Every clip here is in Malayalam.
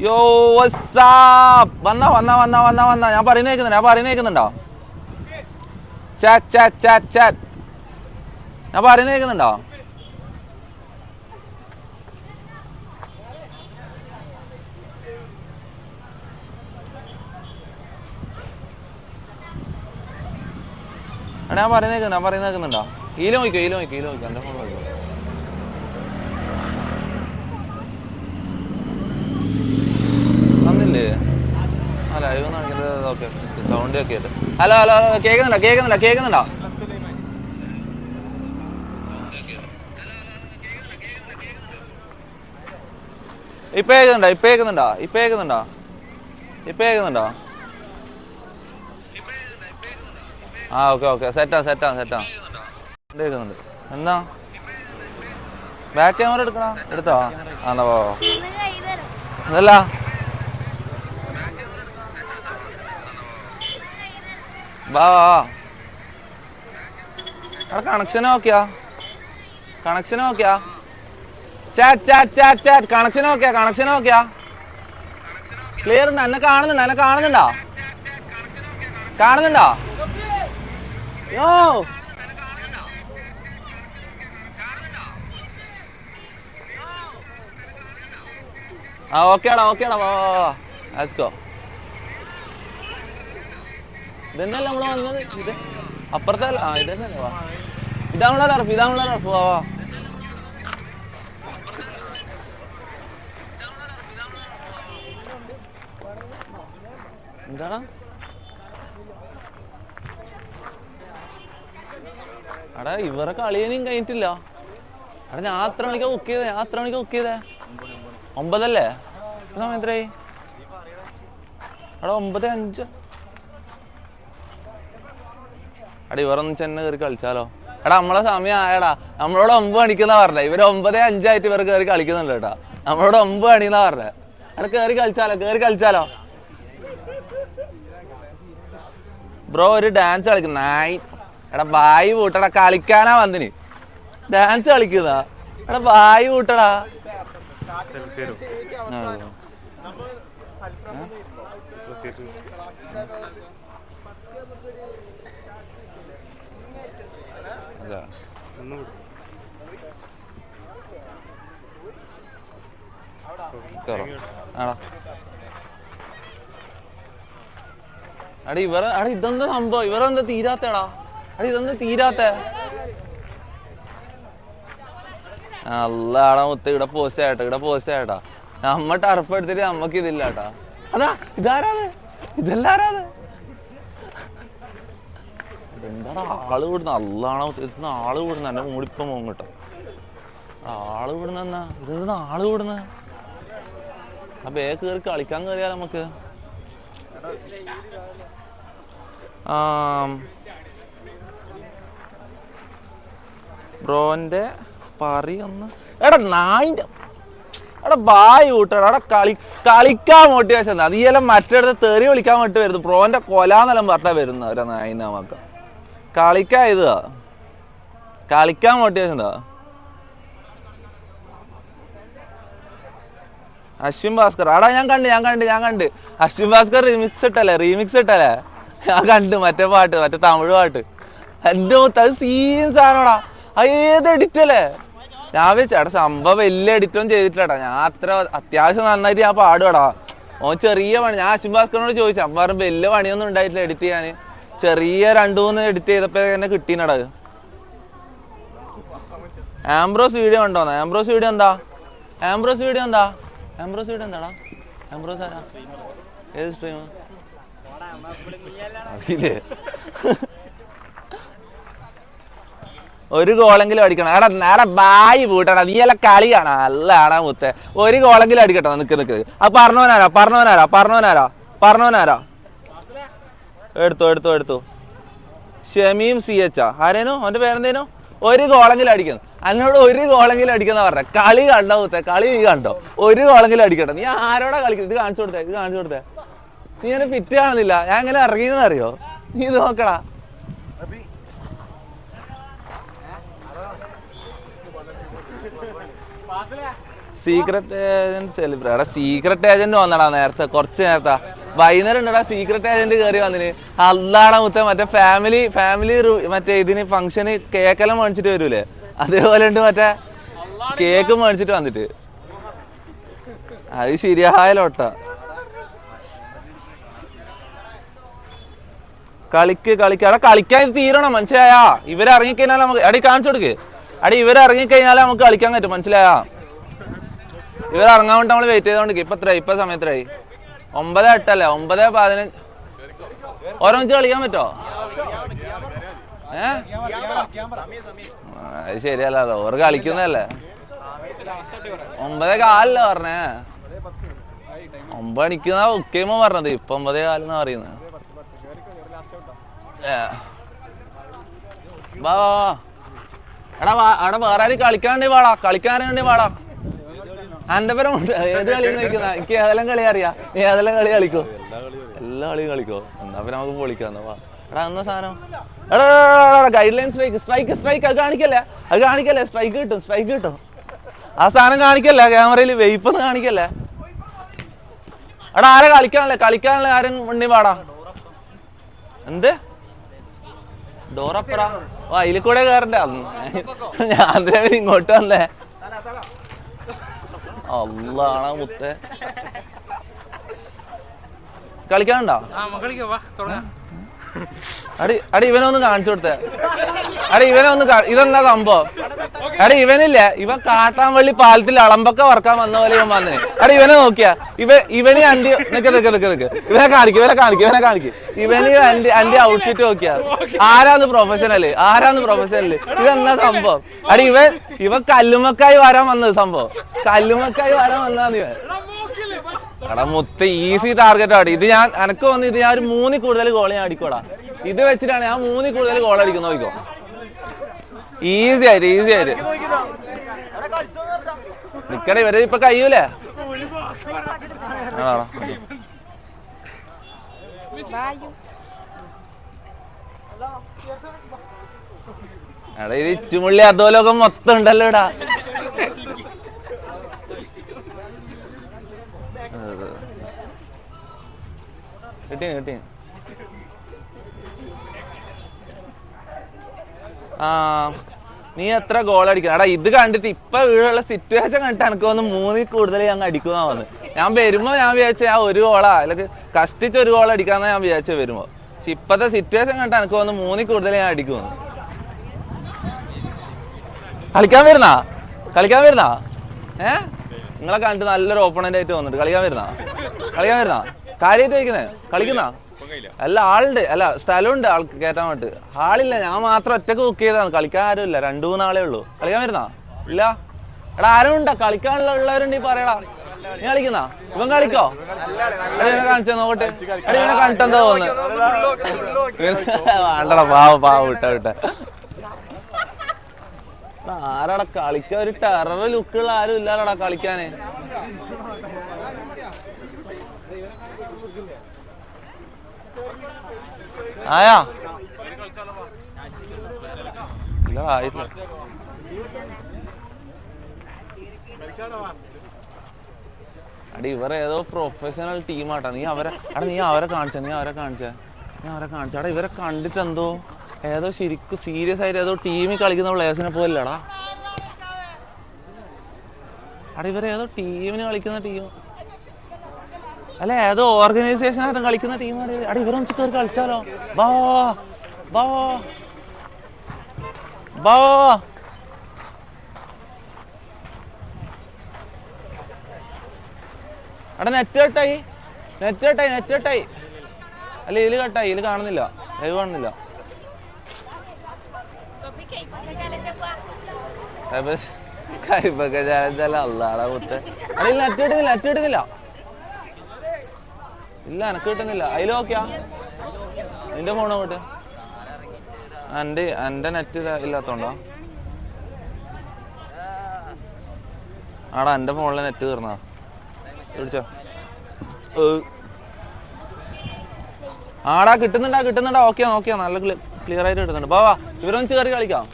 യോ വാട്സ്ആപ്പ് വന്ന ഞാൻ പറയുന്നേക്കുന്നുണ്ടോ ചാറ്റ് ഞാൻ പറയുന്നേക്കുന്നുണ്ടോ ഞാൻ പറയുന്നേക്കുന്നുണ്ടോ ഈല നോക്കിക്കോ എൻ്റെ ഫോൺ നോക്കിക്കോ തന്നില്ലേ ആ ലൈവ് കാണിക്കുന്നത് ഓക്കെ സൗണ്ട് ഒക്കെ ആയിട്ട് ഹലോ കേൾക്കുന്നുണ്ടോ ഇപ്പൊ കേൾക്കുന്നുണ്ടോ ആ ഓക്കെ സെറ്റാ കേൾക്കുന്നുണ്ട് എന്നാ ബാക്ക് ക്യാമറ എടുത്തോ ആണോ എന്നല്ല വാ അവിടെ കണക്ഷൻ നോക്കിയാ ചാറ്റ് കണക്ഷൻ നോക്കിയാ ക്ലിയർ ഉണ്ട് എന്നെ കാണുന്നുണ്ടോ യോ ആ ഓക്കേടാ വാ ലെറ്റ്സ് ഗോ ഇതന്നെയല്ലേ നമ്മള് വന്നത് ഇത് അപ്പുറത്തെ ആ ഇതന്നെയല്ലേ വാ ഇതാണുള്ള ടർഫ് വാ എന്താണ് എടാ ഇവരെ കളിയനും കഴിഞ്ഞിട്ടില്ല എടാ ഞാൻ എത്ര മണിക്കാ ബുക്ക് ചെയ്തേ 9 അല്ലേ സമയം എത്രയായി എടാ 9:05 എടാ ഇവരൊന്നും ചെന്നെ കയറി കളിച്ചാലോ എടാ നമ്മളെ സമയം ആയടാ നമ്മളോട് 9 മണിക്കെന്നാ പറഞ്ഞേ ഇവര് 9:05 ആയിട്ട് ഇവർ കയറി കളിക്കുന്നുണ്ട് കേട്ടാ നമ്മളോട് 9 മണിന്നാ പറഞ്ഞേ എടാ കയറി കളിച്ചാലോ ബ്രോ ഒരു ഡാൻസ് കളിക്കുന്ന എടാ ബായി പൂട്ടടാ കളിക്കാനാ വന്നിന് ഡാൻസ് കളിക്കുന്ന എടാ ബായി പൂട്ടടാ ഇതെന്താ സംഭവം ഇവരെന്താ തീരാത്തടാ അല്ലാടാ മുത്ത ഇവിടെ പോസ്റ്റ് ആയിട്ടാ നമ്മ ടർഫ് എടുത്തിട്ട് നമ്മക്ക് ഇതില്ല കേട്ടാ അതാ ഇതെല്ലാരാണ് എന്താടാ ആള് വിടുന്ന അല്ലാണോ ആള് വിടുന്ന എന്റെ മൂടിപ്പം പോകും കേട്ടോ ആള് വിടുന്ന ഇതെന്താ ആള് വിടുന്ന ആ ബേ കയറി കളിക്കാൻ കയറിയാ നമുക്ക് ബ്രോന്റെ പറയൊന്ന് എടാ നായിന്റെ എടാ ബായ് കൂട്ടടാ എടാ കളിക്കാൻ മോട്ടിവേഷൻ അതീയെല്ലാം മറ്റേടത്ത് തെറി വിളിക്കാൻ വേണ്ടി വരുന്നു ബ്രോന്റെ കൊലാന്നെല്ലാം പറഞ്ഞാ വരുന്ന ഒരു നായിന്റെ നമുക്ക് കളിക്കാൻ മോട്ടിവേഷൻ എന്താ അശ്വിൻ ഭാസ്കർ ആടാ ഞാൻ കണ്ട് അശ്വിൻ ഭാസ്കർ റീമിക്സ് ഇട്ടല്ലേ ഞാൻ കണ്ട് മറ്റേ തമിഴ് പാട്ട് എന്റെ മുത്ത് അത് സീൻ സാധനോടാ അത് ഏത് എഡിറ്റ് അല്ലേ ഞാൻ വെച്ചാടാ സംഭവം വലിയ എഡിറ്റൊന്നും ചെയ്തിട്ടില്ലടാ ഞാൻ അത്ര അത്യാവശ്യം നന്നായിട്ട് ഞാൻ പാടുവാടാ ഓൻ ചെറിയ പണി ഞാൻ അശ്വിൻ ഭാസ്കറിനോട് ചോദിച്ചു അപ്പം പറഞ്ഞു വലിയ പണിയൊന്നും ഉണ്ടായിട്ടില്ല എഡിറ്റ് ചെയ്യാൻ ചെറിയ 2-3 എഡിറ്റ് ചെയ്തപ്പോ എന്നെ കിട്ടീനടാ ആംബ്രോസ് വീഡിയോ ഉണ്ടോന്നാ ആംബ്രോസ് വീഡിയോ എന്താടാ ആംബ്രോസ് ആരാ ഏത് സ്ട്രീം ഒരു ഗോളെങ്കിലും അടിക്കണം എടാ ബായി പൂട്ടടാ നീ എല്ലാം കളി കാണാ അല്ലാടാ മുത്തേ ഒരു ഗോളെങ്കിലും അടിക്കട്ടെ നിക്ക് അത് പറഞ്ഞവനാരാ എടുത്തു ഷമീം CH ആരേനു അവന്റെ പേരെന്തേനു ഒരു ഗോളെങ്കിലും അടിക്കണം എന്നോട് ഒരു ഗോളെങ്കിലും അടിക്കുന്ന പറഞ്ഞ കളി കണ്ടോ മുത്തേ കളി നീ കണ്ടോ ഒരു ഗോളെങ്കിലും അടിക്കട്ടെ നീ ആരോടാ കളിക്കുന്നത് ഇത് കാണിച്ചു കൊടുത്തേ നീ എന്നെ ഫിറ്റ് കാണുന്നില്ല ഞാൻ എങ്ങനെ ഇറങ്ങിയെന്ന് അറിയോ നീ ഇത് നോക്കടാ സീക്രട്ട് ഏജന്റ് സെലിബ്രേറ്റ് എടാ സീക്രട്ട് ഏജന്റ് വന്നടാ നേരത്തെ കുറച്ച് നേരത്തെ വൈകുന്നേരം ഉണ്ടടാ സീക്രട്ട് ഏജന്റ് കയറി വന്നിന് അല്ലാടാ മുത്ത മറ്റേ ഫാമിലി മറ്റേ ഇതിന് ഫംഗ്ഷന് കേക്കെല്ലാം മേടിച്ചിട്ട് വരൂലേ അതേപോലെ ഉണ്ട് മറ്റേ കേക്ക് മേടിച്ചിട്ട് വന്നിട്ട് അത് ശരിയായ ലോട്ട കളിക്കാടെ കളിക്കാൻ തീരണം മനസ്സിലായാ ഇവരിറങ്ങിക്കഴിഞ്ഞാൽ നമുക്ക് അടി കാണിച്ചു കൊടുക്ക് അടി ഇവരിറങ്ങിക്കഴിഞ്ഞാലേ നമുക്ക് കളിക്കാൻ പറ്റും മനസ്സിലായാ ഇവരിറങ്ങാൻ വേണ്ടി നമ്മൾ വെയിറ്റ് ചെയ്തോണ്ട് ഇപ്പൊ സമയത്തായി 9:08 അല്ലേ 9:15 ഓരോന്നിച്ച് കളിക്കാൻ പറ്റോ അത് ശരിയല്ലോ ഓർ കളിക്കുന്നതല്ലേ 9:15 പറഞ്ഞേ 9 മണിക്കുന്ന ഉക്കേമോ പറഞ്ഞത് ഇപ്പൊ 9:15 പറയുന്നത് വാ എടാ അവിടെ വേറെ ആരും കളിക്കാണ്ടേ പാടാ എന്റെ പേരും ഏത് കളിന്ന് ചോദിക്കുന്ന എനിക്ക് ഏതെല്ലാം കളി അറിയാം നീ ഏതെല്ലാം കളി കളിക്കോ എല്ലാ കളിയും കളിക്കോ എന്നാ പിന്നെ നമുക്ക് പൊളിക്കാം വാ എടാ എന്നാ സാധനം എടാ ഗൈഡ് ലൈൻ സ്ട്രൈക്ക് അത് കാണിക്കല്ലേ സ്ട്രൈക്ക് കിട്ടും ആ സാധനം കാണിക്കല്ലേ ക്യാമറയിൽ വെയ്പ്പൊന്നും കാണിക്കല്ലേ എടാ ആരെ കളിക്കാനല്ലേ ആരും ഉണ്ണി പാടാ എന്ത് ഡോറപ്പടാ ഓ അതിൽ കൂടെ കയറണ്ട ഞാൻ ഇങ്ങോട്ട് വന്നേ അള്ളാണ മുത്തേ കളിക്കാനുണ്ടോ അടി ഇവനെ ഒന്ന് കാണിച്ചു കൊടുത്തേ ഇതെന്താ സംഭവം ഇവനില്ലേ ഇവൻ കാട്ടാൻവള്ളി പാലത്തിൽ അളമ്പൊക്കെ വറക്കാൻ വന്ന പോലെ ഇവൻ വന്നേ ഇവനെ നോക്കിയാ ഇവന് അണ്ടി നിക്ക് ഇവനെ കാണിക്കും ഇവന് അന്റെ ഔട്ട്ഫിറ്റ് നോക്കിയാ ആരാന്ന് പ്രൊഫഷണല് ഇതെന്താ സംഭവം ഇവൻ കല്ലുമക്കായി വരാൻ വന്നത് സംഭവം വന്നതാന്ന് ഇവൻ എടാ മുത്ത ഈസി ടാർഗറ്റ് ആടി ഇത് ഞാൻ എനക്ക് വന്ന് ഇത് ഞാൻ ഒരു 3 കൂടുതൽ ഗോൾ ഞാൻ അടിക്കോടാ ഇത് വെച്ചിട്ടാണ് ഞാൻ 3 കൂടുതൽ ഗോൾ അടിക്കുന്ന നോക്കിക്കോ ഈസി ആയിട്ട് നിക്കടേ ഇവരെ ഇപ്പൊ കഴിയൂലേ എടാ ഇത് ഇച്ചുമുള്ളി അധോലോകം മൊത്തം ഉണ്ടല്ലോ ഇടാ കിട്ടി നീ എത്ര ഗോൾ അടിക്കണം എടാ ഇത് കണ്ടിട്ട് ഇപ്പൊ വീടുള്ള സിറ്റുവേഷൻ കണ്ടിട്ട് എനിക്ക് വന്ന് 3 കൂടുതൽ ഞാൻ അടിക്കുന്ന വന്ന് ഞാൻ വരുമ്പോ ഞാൻ വിചാരിച്ച ഞാൻ 1 ഗോളാ അല്ലെങ്കിൽ കഷ്ടിച്ച് 1 ഗോൾ അടിക്കാന്ന് ഞാൻ വിചാരിച്ച വരുമ്പോ പക്ഷെ ഇപ്പത്തെ സിറ്റുവേഷൻ കണ്ടിട്ട് എനിക്ക് വന്ന് 3 കൂടുതൽ ഞാൻ അടിക്കുന്നു കളിക്കാൻ വരുന്നാ നിങ്ങളെ കണ്ടിട്ട് നല്ലൊരു ഓപ്പണന്റ് ആയിട്ട് വന്നിട്ട് കളിക്കാൻ വരുന്നാ കാര്യമായിട്ട് കളിക്കുന്ന അല്ല ആളുണ്ട് അല്ല സ്ഥലമുണ്ട് ആൾക്ക് കയറ്റാൻ വേണ്ടിട്ട് ആളില്ല ഞാൻ മാത്രം ഒറ്റക്ക് ബുക്ക് ചെയ്താണ് കളിക്കാൻ ആരും ഇല്ല 2-3 ആളേ ഉള്ളൂ കളിക്കാൻ വരുന്നാ ഇല്ല എടാ ആരും ഉണ്ടാ കളിക്കാനുള്ളവരുണ്ടെങ്കിൽ പറയടാ നീ കളിക്കുന്ന ഇവൻ കളിക്കോ ഇവനെ കാണിച്ചാ നോക്കട്ടെ ഇവനെ കണ്ടിട്ടെന്താ തോന്നുന്നത് വേണ്ടടാ പാവ വിട്ട ആരാടാ കളിക്കാൻ ഒരു ടെറർ ലുക്കുള്ള ആരും ഇല്ലാടാ കളിക്കാന് ആയാ ഇല്ല ആയിട്ടില്ല അടി ഇവരെ ഏതോ പ്രൊഫഷണൽ ടീമാട്ടാ നീ അവരെ കാണിച്ച എടാ ഇവരെ കണ്ടിട്ട് എന്തോ ഏതോ ശരിക്കും സീരിയസ് ആയിട്ട് ഏതോ ടീമിൽ കളിക്കുന്ന പ്ലേയേഴ്സിനെ പോലല്ലടാ ഇവരേതോ ടീമിന് കളിക്കുന്ന ടീം അല്ല ഏതോ ഓർഗനൈസേഷൻ ആയിട്ട് കളിക്കുന്ന ടീമാണ് ഇവരൊന്നിച്ച് കയറി കളിച്ചാലോ നെറ്റ് കട്ടായി അല്ല ഇതില് കട്ടായി ഇതില് കാണുന്നില്ല ലൈവ് കാണുന്നില്ല കൈപ്പൊക്കെ അല്ലാടാ കുത്ത് അല്ല നെറ്റ് കിട്ടുന്നില്ല ഇല്ല എനക്ക് കിട്ടുന്നില്ല അതിൽ നോക്കിയാ നിന്റെ ഫോൺ അങ്ങോട്ട് എന്റെ നെറ്റ് ഇല്ലാത്തോണ്ടോ ആടാ എന്റെ ഫോണിലെ നെറ്റ് തീർന്നാ പിടിച്ചോ ആടാ കിട്ടുന്നുണ്ടാ ഓക്കെയാ നല്ല ക്ലിയർ ആയിട്ട് കിട്ടുന്നുണ്ട് ബാവാ ഇവരൊന്നിച്ച് കയറി കളിക്കാം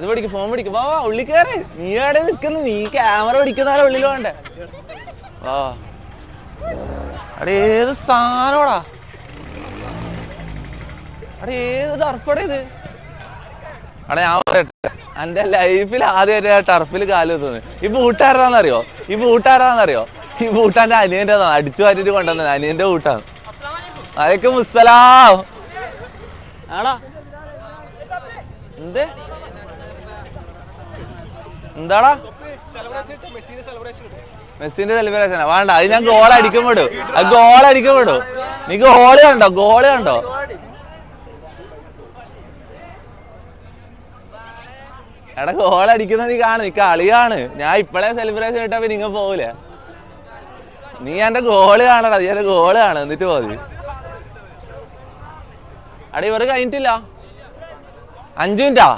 ഇത് പിടിക്കും, ഫോൺ പിടിക്കും. വാ ഉള്ളിൽ കയറി. നീ എവിടെ നിൽക്കുന്നു? നീ ക്യാമറ പിടിക്കുന്ന ഉള്ളിൽ വേണ്ടേ? വാ അവിടെ ഏത് സാധനോടാ, അവിടെ ഏത് ടർഫടെ ഇത്? അവിടെ ഞാൻ പറയട്ടെ, എൻ്റെ ലൈഫിൽ ആദ്യമായിട്ട് ടർഫിൽ കാല് വെക്കുന്നത്. ഈ ബൂട്ടാരതാണെന്നറിയോ? ഈ ബൂട്ടാരതാണെന്നറിയോ? ഈ ബൂട്ടാൻ്റെ അനിയൻ്റെ അടിച്ചു മാറ്റിട്ട് കൊണ്ടുവന്നത് അനിയൻ്റെ ബൂട്ടാണ്. അതൊക്കെ മുസ്സലാം ആടാ. എന്ത് എന്താടാ മെസ്സിന്റെ സെലിബ്രേഷനാ? വേണ്ട, അത് ഞാൻ ഗോൾ അടിക്കപ്പെടും. അത് ഗോൾ അടിക്കപ്പെടും. നീ ഗോള് കണ്ടോ? ഗോള് കണ്ടോ? എടാ ഗോൾ അടിക്കുന്ന നീ കാണും, നീ കളിയാണ്. ഞാൻ ഇപ്പഴേ സെലിബ്രേഷൻ ഇട്ടാ നിങ്ങ പോകൂലേ? നീ എന്റെ ഗോള് കാണടാ, നീ എന്റെ ഗോള് കാണ, എന്നിട്ട് പോതി. അട ഇവർ കഴിഞ്ഞിട്ടില്ല, 5 മിനിറ്റാ.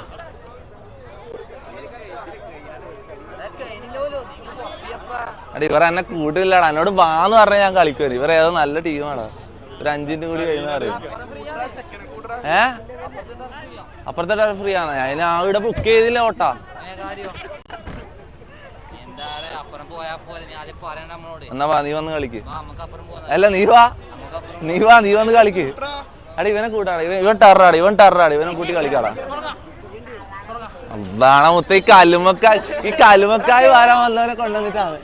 അടി ഇവർ എന്നെ കൂട്ടില്ലാടാ, എന്നോട് ബാന്ന് പറഞ്ഞാൽ ഞാൻ കളിക്കുവരും. ഇവർ ഏതോ നല്ല ടീമാടാ. ഒരു 5 മിനിറ്റ് കൂടി കഴിയുന്ന പറയും. അപ്പുറത്തെ ഫ്രീ ആണ്. അതിന് ആ ഇവിടെ ബുക്ക് ചെയ്തില്ല ഓട്ടാ. എന്നാ വാ, നീ വന്ന് കളിക്ക്. അല്ല നീ വാ, നീ വന്ന് കളിക്ക്. അടി ഇവനെ കൂട്ടാടാ, ഇവൻ ടെററാടി, ഇവനെ കൂട്ടി കളിക്കാടാ. അതാണ് മുത്ത ഈ കല്ലുമക്കായി വരാൻ വന്നവനെ കൊണ്ടുവന്നിട്ടാണ്.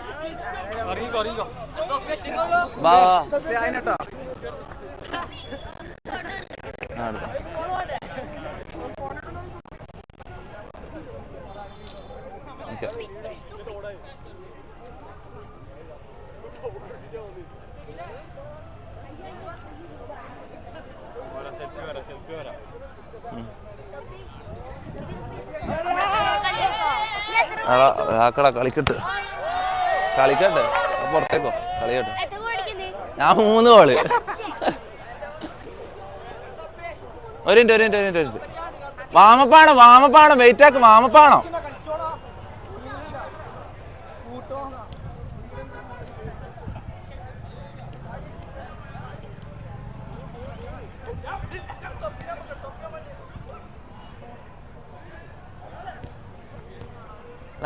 വാ ആക്കടാ, കളിക്കട്ടെ പുറത്തേക്കോ, കളിക്കട്ടെ. ഞാൻ 3 ഗോള്. ഒരു മിനിറ്റ്. വാമപ്പാണോ വെയിറ്റ് ആക്ക്. വാമപ്പാണോ?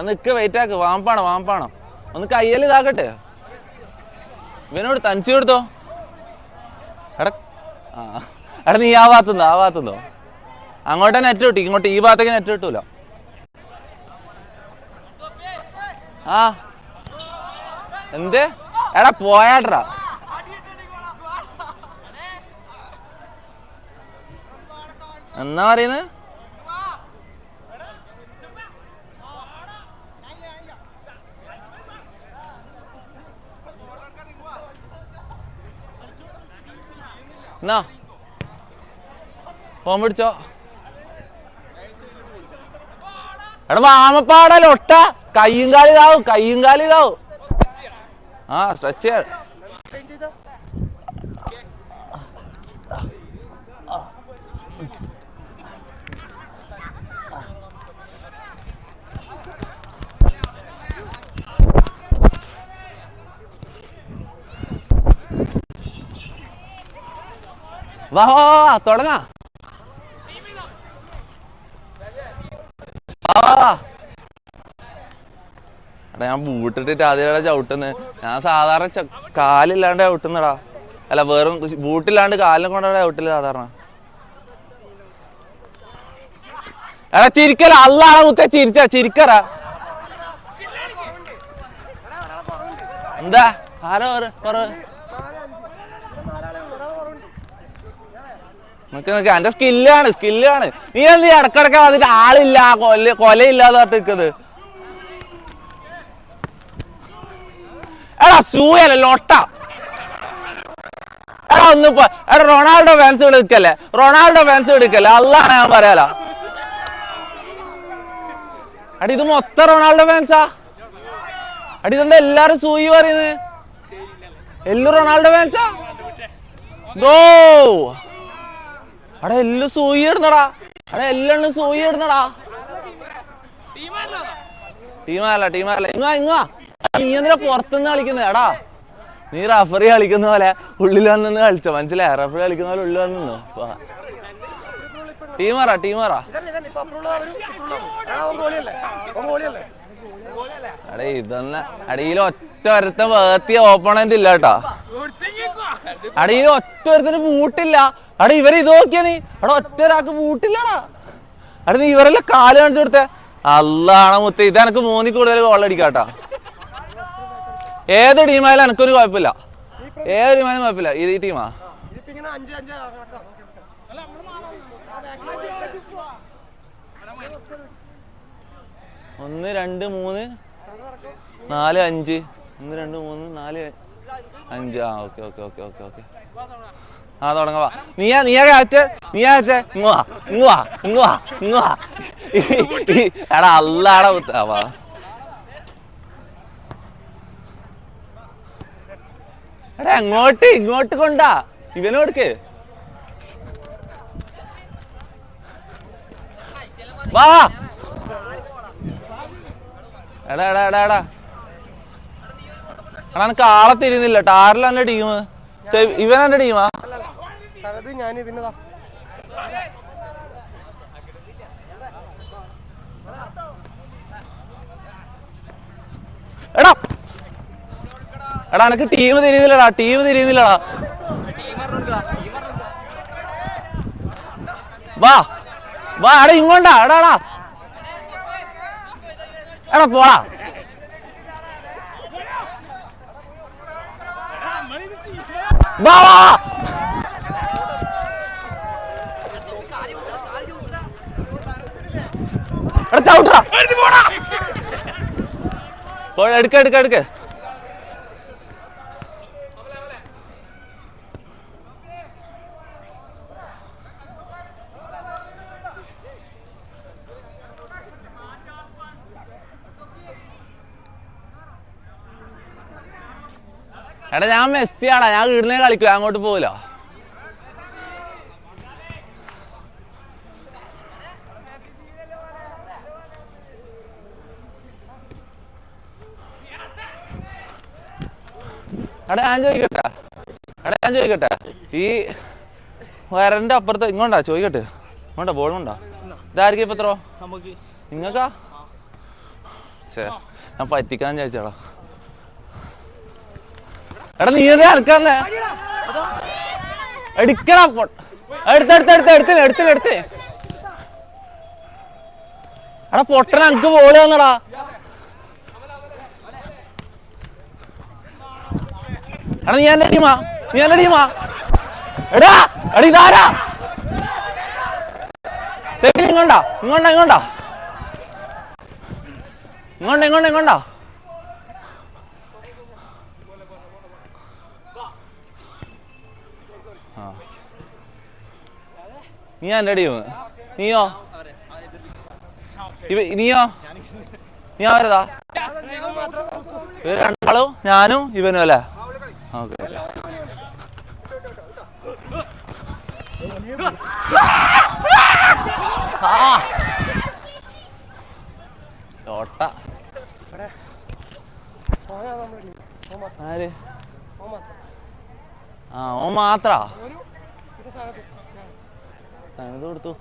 നിക്ക്, വെയിറ്റ് ആക്ക്. വാമപ്പാണോ? ഒന്ന് കയ്യിൽ ഇതാക്കട്ടെ. ഇവനോട് തനിച്ചു കൊടുത്തോ. എടാ നീ ആ ഭാഗത്തുനിന്നോ? അങ്ങോട്ടേ നെറ്റ് കിട്ടി, ഇങ്ങോട്ട് ഈ ഭാഗത്തേക്ക് നെറ്റ് കിട്ടൂല. ആ എന്ത്? എടാ പോയാട്രാ. എന്നാ പറയുന്നത്? എന്നാ ഫോൺ പിടിച്ചോ. എടാ വാമപ്പാടല്ലോ ഒട്ട. കയ്യും കാലിതാവും. ആ സ്ട്രെച്ച് ചെയ്യാ. വാ തുടങ്ങാ. എടാ ഞാൻ ബൂട്ടിട്ടിട്ട് ആദ്യമായിട്ടാ ചവിട്ടുന്നത്. ഞാൻ സാധാരണ കാലില്ലാണ്ട് ചവിട്ടുന്നടാ. അല്ല വെറും ബൂട്ടില്ലാണ്ട് കാലിനെ കൊണ്ടാണ് ചവിട്ടില്ല സാധാരണ. എടാ ചിരിക്കല, അള്ളാണ് മുത്ത ചിരിക്കറാ. എന്താ ആരോ നിക്ക് എന്റെ സ്കില്ലാണ്. നീ എന്ത് ഇടക്കിടക്ക് അതിന്റെ ആളില്ല, കൊലയില്ലാതെ നിൽക്കുന്നത്. എടാ സൂയല്ല ലൊട്ട. എടാ എടാ റൊണാൾഡോ ഫാൻസ് എടുക്കല്ലേ. അള്ളാണ് ഞാൻ പറയാലോ. അടി ഇത് മൊത്തം റൊണാൾഡോ ഫാൻസാ. അടി ഇതെന്താ എല്ലാരും സൂയി പറയുന്നത്? എല്ലാം റൊണാൾഡോ ഫാൻസാ. ഗോ അവിടെ എല്ലാം സൂയി ഇടുന്നടാ. ടീമല്ല. ഇങ്ങ നീ എന്തിനാ പുറത്തുനിന്ന് കളിക്കുന്നത്? എടാ നീ റഫറി കളിക്കുന്ന പോലെ ഉള്ളിൽ വന്നു കളിച്ചോ, മനസ്സിലായ? റഫറി കളിക്കുന്ന പോലെ ഉള്ളിൽ വന്നു. ടീമാറാ അടേ ഇതൊന്ന അടിയിൽ ഒറ്റ ഒരുത്തൻ വേർത്തിയ ഓപ്പണന്റ് ഇല്ല കേട്ടാ. അടിയിൽ ഒറ്റ ഒരുത്തിന് ബൂട്ടില്ല. അവിടെ ഇവരെ ഇത് നോക്കിയാ നീ അവിടെ ഒറ്റ ഒരാൾക്ക് ബൂട്ടില്ലടാ. അവിടെ നീ ഇവരെല്ലാം കാല് കാണിച്ചു കൊടുത്തേ. അല്ലാണ മുത്ത ഇത് എനക്ക് മൂന്നി കൂടുതൽ ഗോളടിക്കാട്ടാ. ഏത് ടീമായാലും എനക്കൊരു കുഴപ്പമില്ല. ഏത് ടീമായാലും കുഴപ്പമില്ല. ഇത് ഈ ടീമാ 1 2 3 4 5 1 2 3 4 5 ആ ഓക്കെ ആ തുടങ്ങവാ. നീയാ എടാ അല്ലാടാ കുത്താവാ. എടാ ഇങ്ങോട്ട് കൊണ്ടാ ഇവനോടുക്ക് വാ. എടാ എനിക്ക് ആളെ തിരിയുന്നില്ല. ടാറിൽ എന്റെ ടീം ഇവൻ എന്റെ ടീമാ. എടാ എനക്ക് ടീം തിരിയുന്നില്ലടാ. വാ എടാ ഇങ്ങോട്ടാ. എടാ പോടാ. വാ എടാ ചവിട്ടാ. എടുക്ക എടാ ഞാൻ മെസ്സിയാടാ. ഞാൻ വീടിനെ കളിക്കുക. അങ്ങോട്ട് പോവില്ല. എടാ ഞാൻ ചോദിക്കട്ടെ ഈ വരന്റെ അപ്പുറത്ത് ഇങ്ങോട്ടാ ചോദിക്കട്ടെ. ഇങ്ങോട്ടാ ബോൾ കൊണ്ടാ. ഇതായിരിക്കും ഇപ്പൊ എത്രോ നിങ്ങക്കാ? ഞാൻ പറ്റിക്കാൻ ചോദിച്ചാടാ. എടാ നീ അനക്കാന്നേ എടുക്കടാ. എടുത്ത് എടാ പൊട്ടന അനക്ക് ബോള് വന്നടാ. എടാ നീ എന്റെ ടീമാ. എടാ ഇതാരാ? ഇങ്ങോട്ടാ. നീ എന്റെ ടീം. നീയോ നീ ആരതാ? രണ്ടാളും ഞാനും ഇവനും അല്ലേ? ഓക്കെ ആര്? ഓ മാത്രാ ഇത് കൊടുത്തു.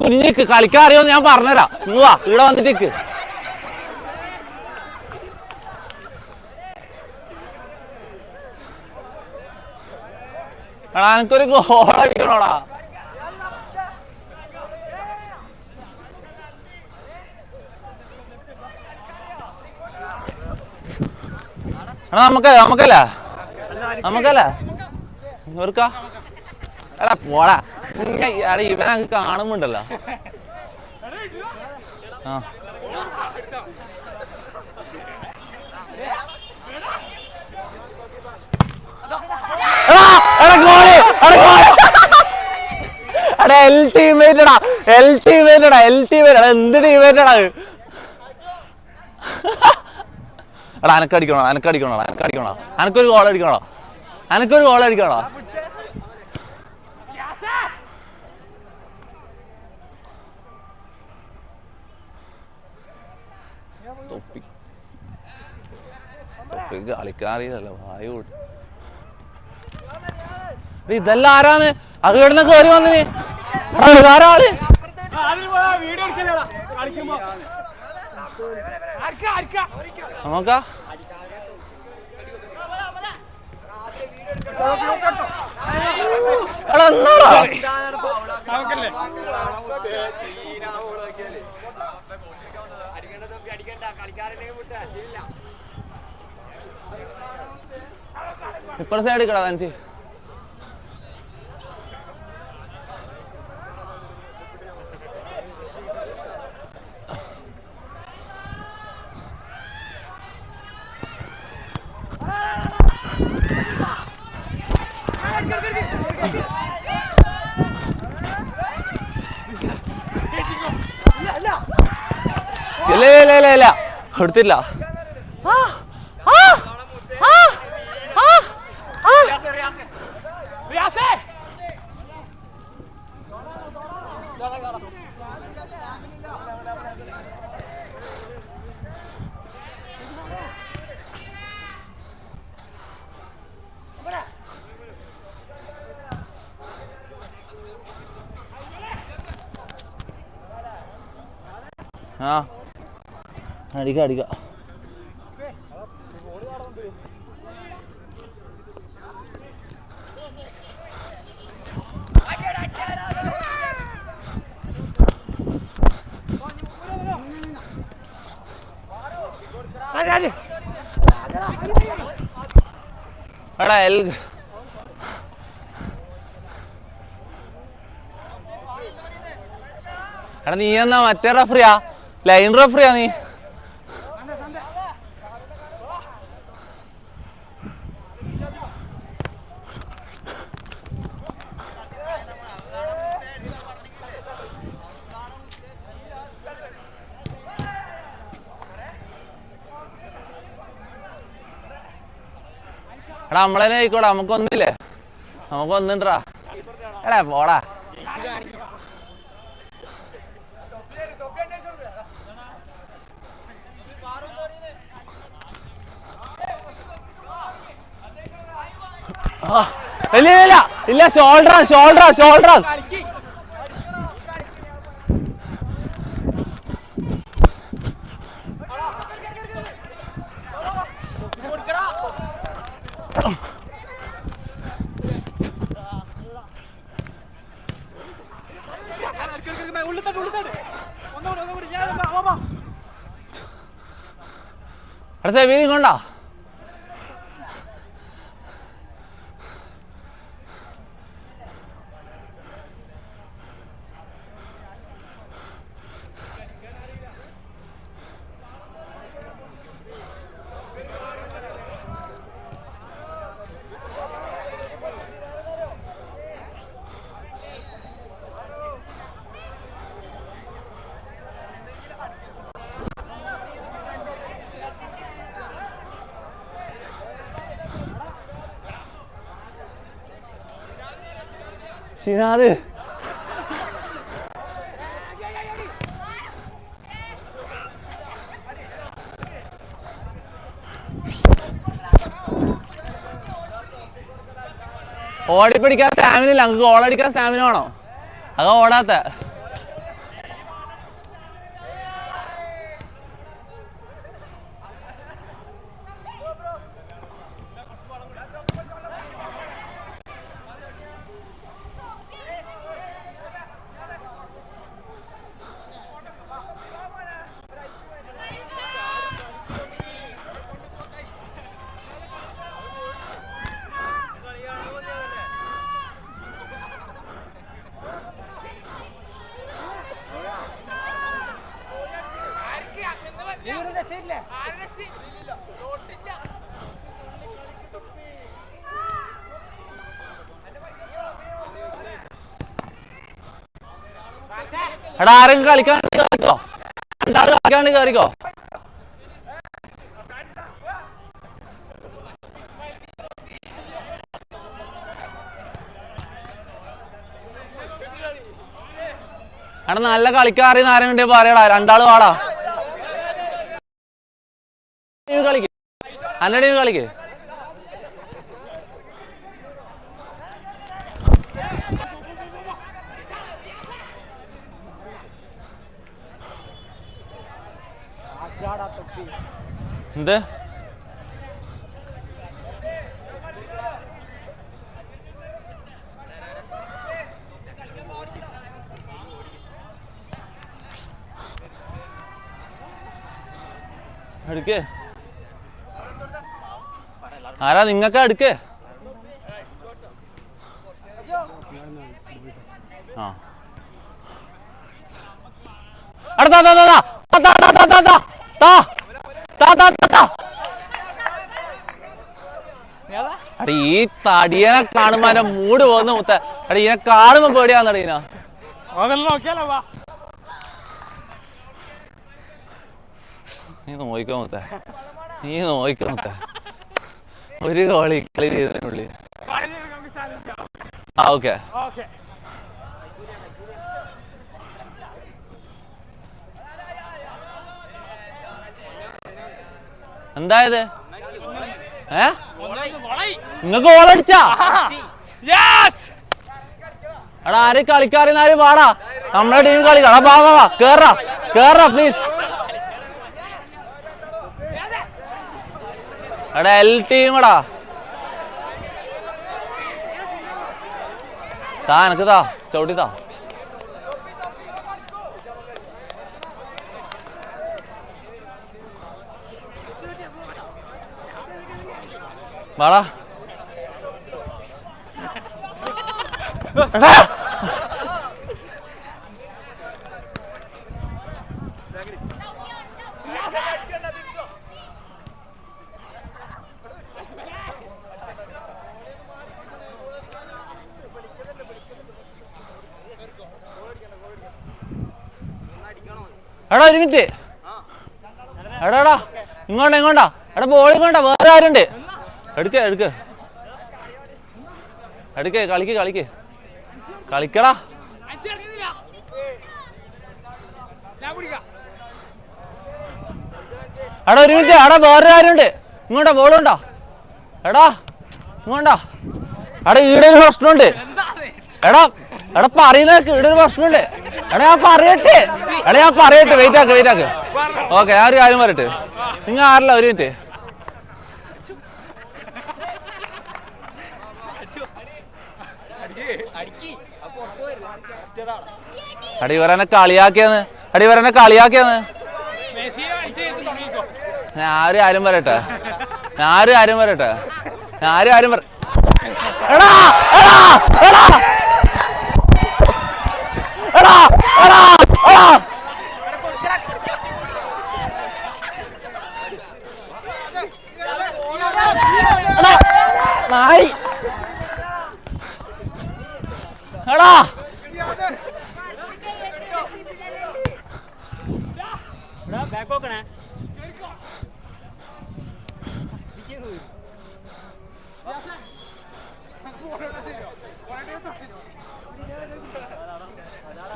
കുഞ്ഞിക്ക് കളിക്കാൻ അറിയോന്ന് ഞാൻ പറഞ്ഞുതരാം. ഇവിടെ വന്നിട്ടേക്ക്. എനിക്കൊരു ഗോൾ അടിക്കണോടാ. നമുക്കല്ലേ ഇവർക്കാ. എടാ പോടാ. ഇവനക്ക് കാണുമ്പോണ്ടല്ലോ. എടാ എൽ ടീമേറ്റടാ എന്ത് ടീമേറ്റടാ എടാ അനക്കടിക്കണോ അനക്കൊരു ഗോൾ അടിക്കണോ തൊപ്പി കളിക്കാറിയില്ലല്ലോ വായു ഇതെല്ലാം ആരാന്ന് അത് കിടന്ന് കയറി വന്നിന് ആരാള് നോക്കാ എടാ എന്നാടാ ഇപ്പഴ സൈഡ് കിടാ കാണിച്ച് ഇല്ല കൊടുത്തില്ല ആ അടിക്ക എടാ നീ എന്നാ മറ്റേ റഫറിയാ ലൈൻ റഫറിയാ നീ എടാ നമ്മളെന്നെ ആയിക്കോടാ നമുക്കൊന്നുണ്ടാ എടാ പോടാ ഇല്ല ഷോൾഡർ അടുത്ത വീതി കൊണ്ടാ ഷിനാദ് ഓടിപ്പിടിക്കാൻ സ്റ്റാമിന ഇല്ല നമുക്ക് ഗോളടിക്കാൻ സ്റ്റാമിന വേണോ അത് ഓടാത്ത എടാ ആരെങ്കിലും കളിക്കാണ്ട് കയറിക്കോ, രണ്ടാൾ കളിക്കാണ്ട് കയറിക്കോ. എടാ നല്ല കളിക്കാറിയുന്ന ആരെങ്കിലും പറയടാ, രണ്ടാള് വാടാ. കളിക്ക്, അന്ന ടീം കളിക്ക്. എന്ത് എടുക്ക്, ആരാ നിങ്ങക്ക് എടുക്ക്. ആ അടി ഈ തടിയനെ കാണുമ്പോ എന്റെ മൂട് പോകുന്ന മുത്ത. അടി ഇതിനെ കാണുമ്പോ പേടിയാന്നടി ഇതിനാ. നീ നോയിക്കോ മുത്ത, നീ നോയിക്കോ മുത്ത. ഒരു കളി ചെയ്തതിനുള്ളിൽ. ആ ഓക്കെ. എന്തായത്? നിങ്ങക്ക് ഗോളടിച്ചാ? എടാ ആരും കളിക്കാരെന്നാരും പാടാ, നമ്മളെ ടീം കളിക്കാം. വാ കേറാ കേറാ പ്ലീസ്. എടാ എൽ ടീമടാ, താ എനക്ക് താ, ചവിട്ടി താ. വാടാ എടാ ഒരു മിനിറ്റ്. എടാ ഇങ്ങോട്ടാ എടാ ബോൾ ഇങ്ങോട്ടാ, വേറെ ആരുണ്ട്? എടുക്ക കളിക്ക് കളിക്കടാ. എടാ ഒരു മിനിറ്റ്, എടാ വേറെ ആരുണ്ട്? ഇങ്ങോട്ടാ ബോളുണ്ടോ? എടാ ഇങ്ങോട്ടാ. എടാ ഈടെ ഒരു പ്രശ്നമുണ്ട്. എടാ പറയുന്നവർക്ക് ഈടെ ഒരു പ്രശ്നമുണ്ട്. എടാ ഞാൻ പറയട്ടെ വെയിറ്റ് ആക്ക്. ഓക്കെ ഞാൻ ഒരു കാര്യം പറയട്ടെ. നിങ്ങൾ ആരല്ല, ഒരു മിനിറ്റ്. അടി ഇവരെന്നെ കളിയാക്കിയെന്ന്. ഞാൻ ആരും പറയട്ടെ. നായി എടാ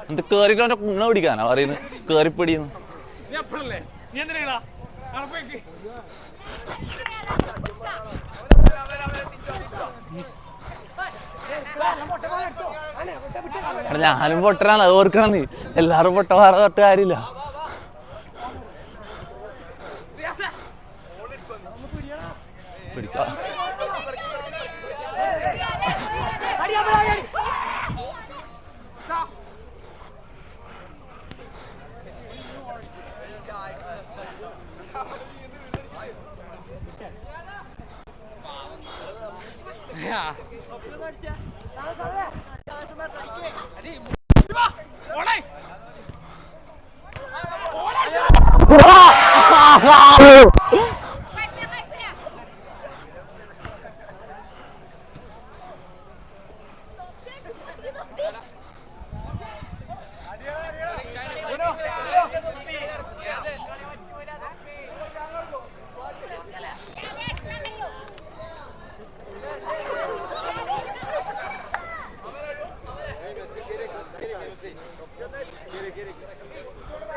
എന്ത് കേറിക്കൊണ്ട് കുണ്ണ പിടിക്കാനാ പറയുന്നത്? കേറിപ്പിടിയെന്ന് ഞാനും പൊട്ടനാണ്, അത് ഓർക്കണം നീ. എല്ലാരും പൊട്ട വേറെ തൊട്ട് കാര്യമില്ല. പിടിക്കാം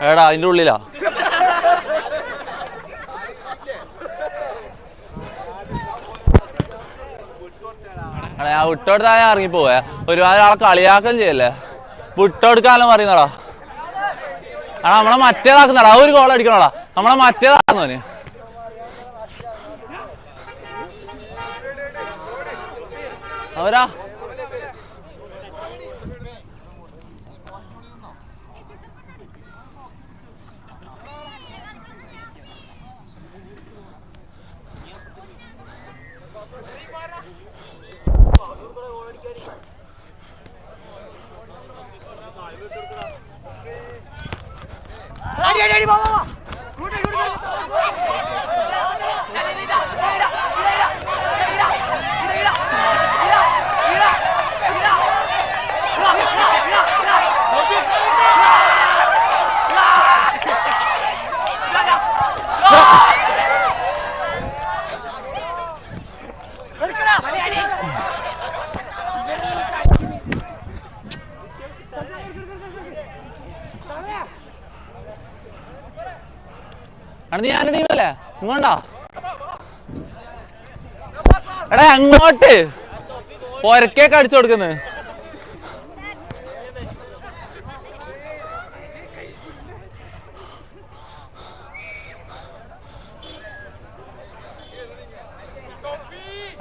എടാ അതിന്റെ ഉള്ളിലാ. ഞാൻ വിട്ടോടുത്താ ഞാൻ ഇറങ്ങിപ്പോവേ. ഒരുപാട് ആളെ കളിയാക്കം ചെയ്യല്ലേ. വിട്ടോടുക്കാലം പറയുന്നടാ. ആടാ നമ്മളെ മറ്റേതാക്കുന്നടാ. ഒരു ഗോൾ അടിക്കണോടാ. നമ്മളെ മറ്റേതാക്കുന്നവന്. അവരാ നീ ഞാൻ്റെ ടീമല്ലേ ഇങ്ങോട്ടാ. എടാ അങ്ങോട്ട് പൊരക്കേക്ക് അടിച്ചു കൊടുക്കുന്നത്.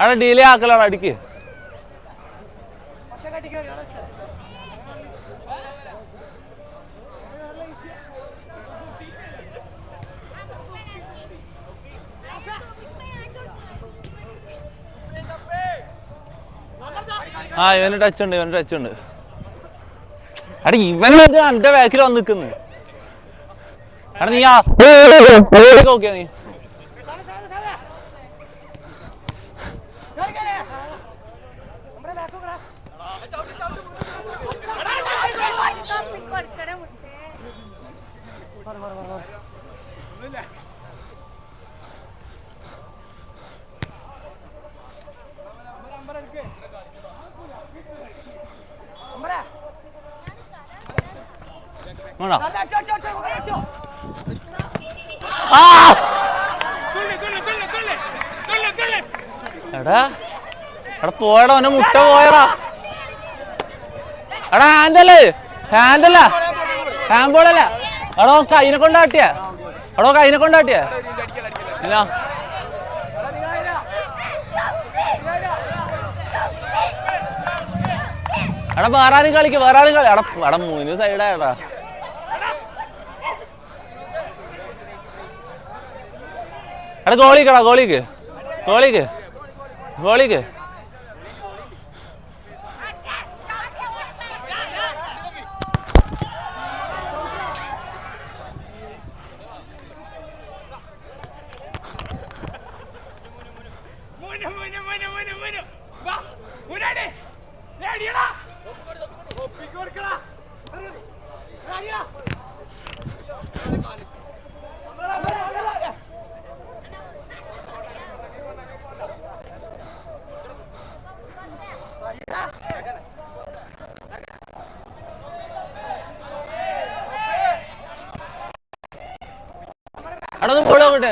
അവിടെ ഡീലേ ആക്കലാണ് അടിക്ക്. ആ ഇവന് ടച്ച് ഉണ്ട്, ഇവന് ടച്ച് ഉണ്ട്. എടാ ഇവനത് എന്റെ ബാക്കിൽ വന്ന് നിൽക്കുന്നു. എടാ നീ നോക്കിയാ നീ. എടാ എടാ പോയടാ അവന്റെ മുട്ട പോയടാ. എടാ ഹാൻഡല്ലേ ഹാൻഡല്ല ഹാൻഡ്ബോളല്ല. എടോ കൈനെ കൊണ്ടാട്ടിയ. എടോ കൈനെ കൊണ്ടാട്ടിയ. എടാ വേറെ ആരും കളിക്ക്, വേറെ ആരും കളി. എടാ എടാ മൂന്ന് സൈഡായടാ. എടാ ഗോളിക്കടാ, ഗോളിക്ക് ഗോളിക്ക് ഗോളിക്ക്. അവിടെ ഒന്ന് ഫോളോ ആക്കട്ടെ.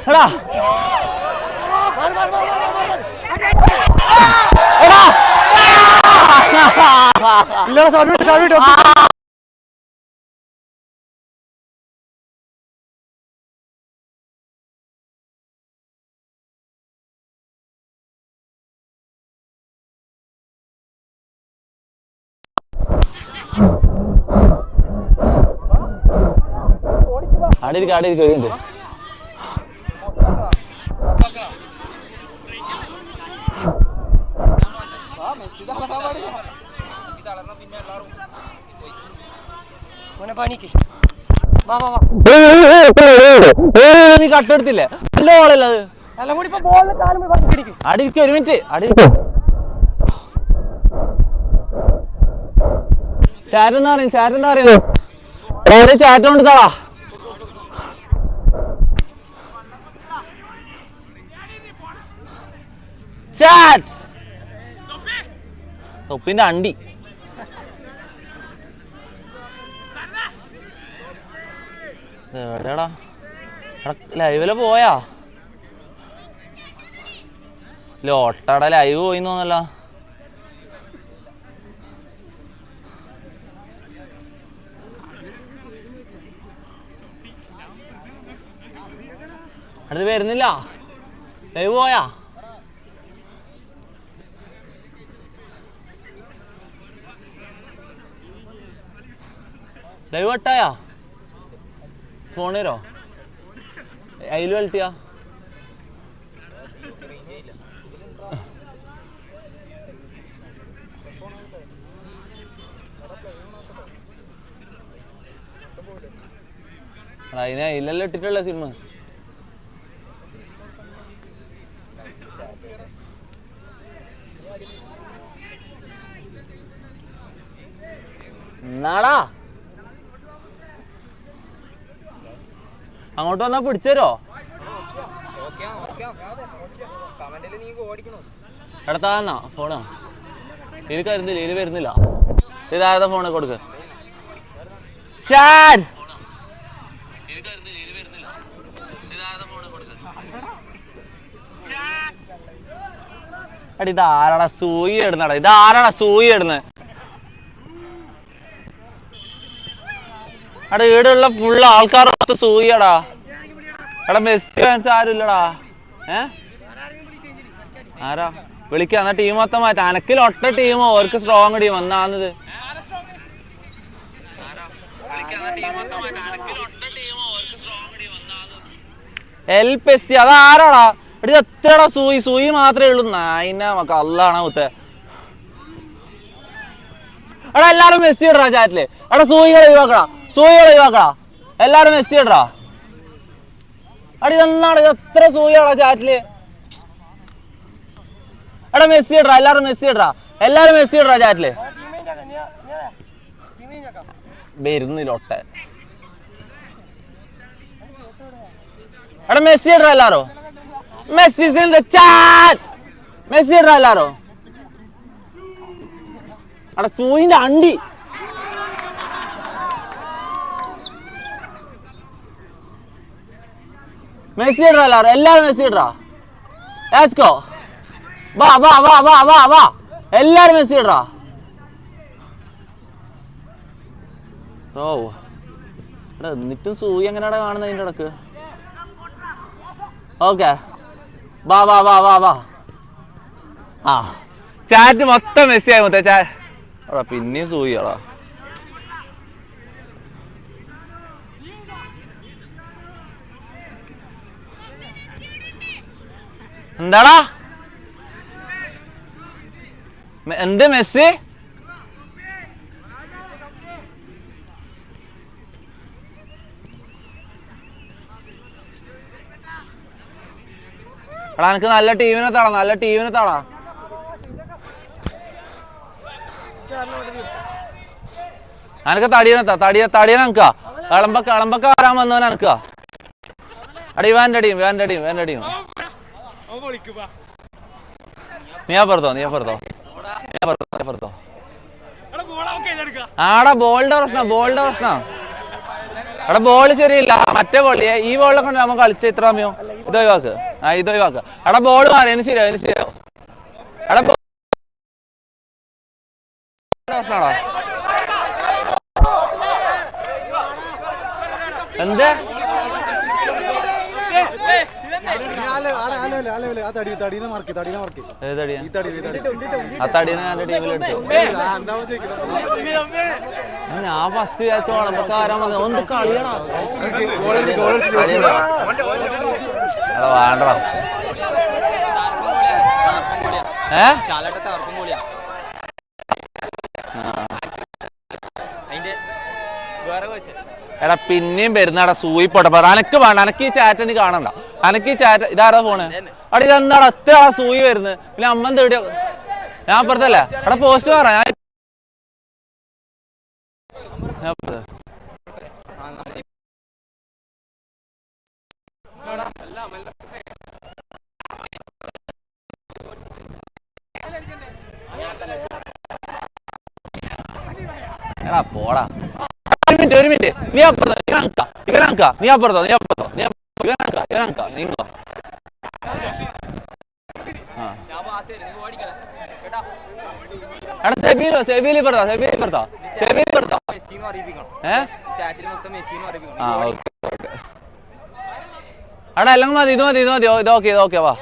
എടാ ഇല്ലടാ സബ്മിറ്റ് സബ്മിറ്റ്. അടിയിരിക്കും അടിയിരിക്കും ഒരു മിനിറ്റ്. നീ കട്ടെടുത്തില്ലേ? നല്ല ബോളല്ല അത്. അടിയിരിക്കും ഒരു മിനിറ്റ്. അടിയിരിക്കും ചാറ്റെന്താ പറയുന്നത് ചാറ്റ് കൊണ്ട് താടാ. തൊപ്പിന്റെ അണ്ടി എവിടെടാ ലൈവില് പോയാ ലോട്ടട ലൈവ് പോയി തോന്നല്ല. അടുത്ത് വരുന്നില്ല ലൈവ് പോയാ. ലൈവ് കട്ടായാ ഫോൺ തരോ അതിൽ കളിട്ടിയാ. അതിനെ അതിലെല്ലാം ഇട്ടിട്ടുള്ള സിനിമ എന്നാടാ അങ്ങോട്ട് വന്നാ പിടിച്ചോ. എടത്താന്നാ ഫോണാ ഇതിൽ കരുന്നില്ല, ഇതിൽ വരുന്നില്ല. ഇതാരതാ ഫോണ് കൊടുക്ക്. എടാ ഇതാരാടാ സൂയി ഇടുന്നടാ, ഇതാരാടാ സൂയി ഇടുന്നത്? എടാ ഈടുള്ള ഫുള്ള് ആൾക്കാർ സൂയിയടാ. എടാ മെസ്സി ഫാൻസ് ആരും ഇല്ലടാ. ആരാ വിളിക്കാ? എന്നാ ടീം മൊത്തം മാറ്റാം. അനക്കിൽ ഒറ്റ ടീമോ ഓർക്ക് സ്ട്രോങ് ടീം എന്നാന്നത്. എൽ പെസ്സി അതാരാടാ? എടി എത്രടാ സൂയി? സൂയി മാത്രമേ ഉള്ളൂ. നായിന മക്ക അല്ലാണോ മുത്തേ. എടാ എല്ലാരും മെസ്സി ഇടറാ ചാറ്റില്. എടാ സൂയികളെ ഒഴിവാക്കടാ, സൂയികളെ ഒഴിവാക്കടാ. എല്ലാരും മെസ്സി ഇടറാ. അടി എന്നാണ് എത്ര സൂയികളാ ചാറ്റില്? എടാ മെസ്സി ഇടറാ, എല്ലാരും മെസ്സി ഇടറാ, എല്ലാരും മെസ്സി ഇടറാ ചാറ്റില്. വരുന്നില്ല. എടാ മെസ്സി ഇടറാ എല്ലാരും. Messi in the chat. Messi ഇടറാ എല്ലാരും. എടാ സൂയിന്റെ അണ്ടി. മെസ്സി ഇടറാ എല്ലാരും, എല്ലാരും മെസ്സി ഇടറാ. Let's go. വാ വാ വാ വാ വാ വാ എല്ലാരും മെസ്സി ഇടറാ. ഓ എടാ എന്നിട്ടും സൂയി എങ്ങനെയാടാ കാണുന്നത് അതിൻ്റെ ഇടക്ക്? ഓക്കെ വാ വാ വാ വാ വാ. ആ ചാറ്റ് മൊത്തം മെസ്സി ആയി മൊത്തം എടാ പിന്നെയും സൂയിയാടാ. എന്താടാ എന്ത് മെസ്സി? എടാ എനിക്ക് നല്ല ടീമിനെ താടാ, നല്ല ടീമിനെ താടാ. എനിക്ക് തടിയനെ എനിക്കാ കളമ്പക്ക വരാൻ വന്നവനെ എനിക്കാ. എടാ ഇവാൻ്റെ ടീം നീ അപ്പുറത്തോ. ആടാ ബോളിന്റെ പ്രശ്നം. എടാ ബോള് ശരിയില്ല, മറ്റേ ബോൾ ഈ ബോളിനെ കൊണ്ട് നമ്മൾ കളിച്ച ഇത്ര സമയം. ഇത് ഒഴിവാക്ക്. എടാ ബോള് മാറി അതിന് ശരിയാവും. എടാ പ്രശ്നമാടാ എന്ത്? ഞാൻ ഫസ്റ്റ് വിചാരിച്ചു വളമ്പൊക്കെ വരാൻ വന്നത്. ഒന്ന് കളിയടാ വേണ്ടടാ. എടാ പിന്നെയും വരുന്നടാ സൂയി പൊട്ടപ്പ. അനക്ക് വേണ്ട, അനക്ക് ഈ ചാറ്റ് എനിക്ക് കാണണ്ട. അനക്ക് ഈ ചാറ്റ് ഇതാരാ ഫോണ്? അടി ഇതെന്താടാ ഒറ്റ സൂയി വരുന്നത്? പിന്നെ അമ്മ തേടിയോ ഞാൻ അപ്പുറത്തല്ലേ? എടാ പോസ്റ്റ് പറയാ. ഞാൻ അപ്പുറത്ത്. എടാ പോടാ. ഒരു മിനിറ്റ് നീ അപ്പുറത്തോ ഇവനാക്ക നീ അപ്പുറത്തോ ഇവനാക്ക നീങ്ങോ. എടാ സെബിയിൽ പറഞ്ഞോ. ആ ഓക്കെ ഓക്കെ. എടാ എല്ലാം മതി ഇത് ഓക്കെ വാ.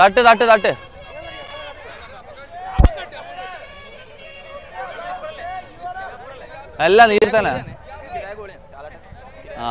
തട്ട് അല്ല നീര് തന്നെ. ആ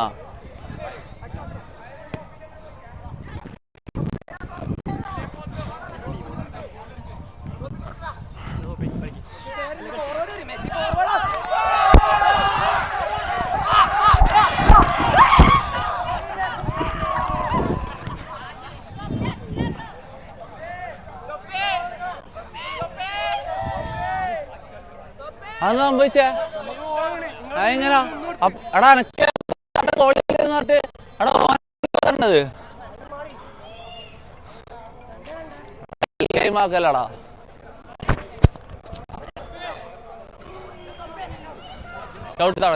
അത് സംഭവിച്ചേ എങ്ങനാ? എടാ എനക്ക് പറഞ്ഞത് ഗെയിമാക്കല്ലടാ. ചവിട്ടിത്താ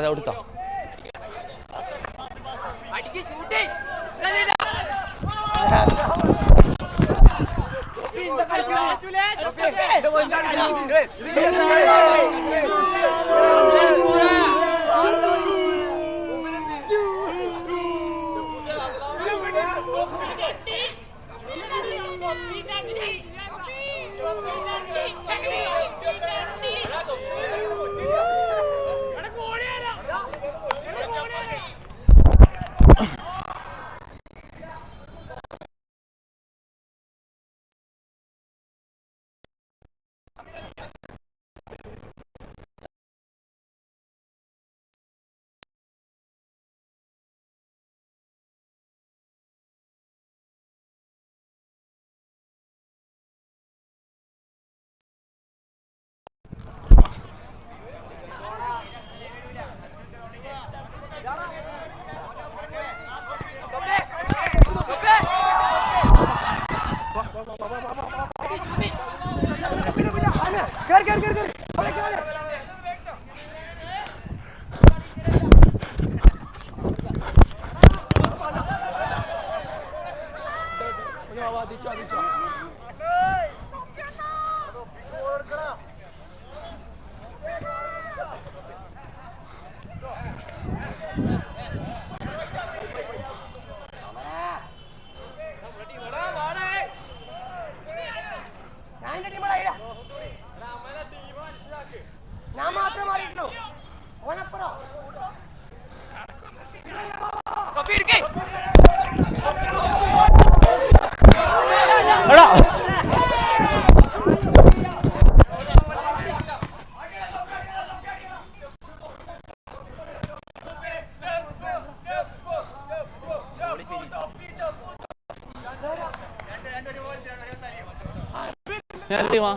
Ready, ma?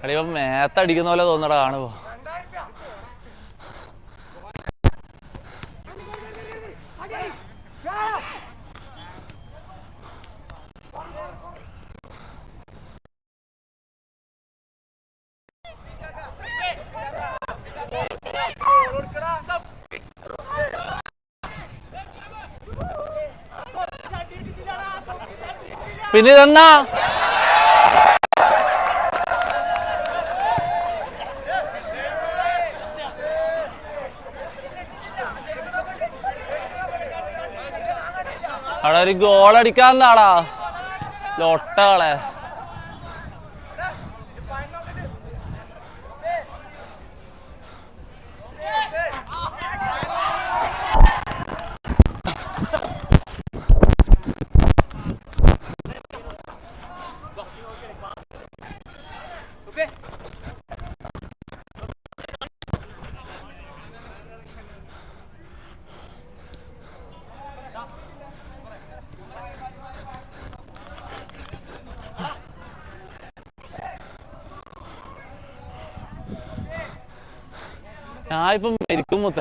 എടീ മേത്തടിക്കുന്ന പോലെ തോന്നടാ കാണുമ്പോ. പിന്നെ ഇതെന്നാ അവിടെ ഒരു ഗോളടിക്കാന്നാടാ ലൊട്ടകളെ. ഞാൻ ഇപ്പം മരിക്കും മുത്ത.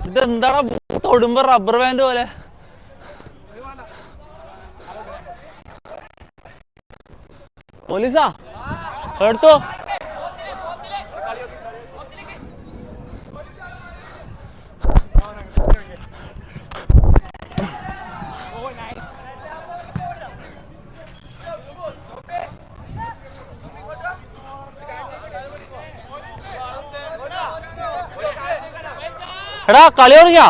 ഇതെന്താടാ തൊടുമ്പോ റബ്ബർ ബാൻഡ് പോലെ. പോലീസാ എടുത്തോ. എടാ കളി തുടങ്ങിയാ?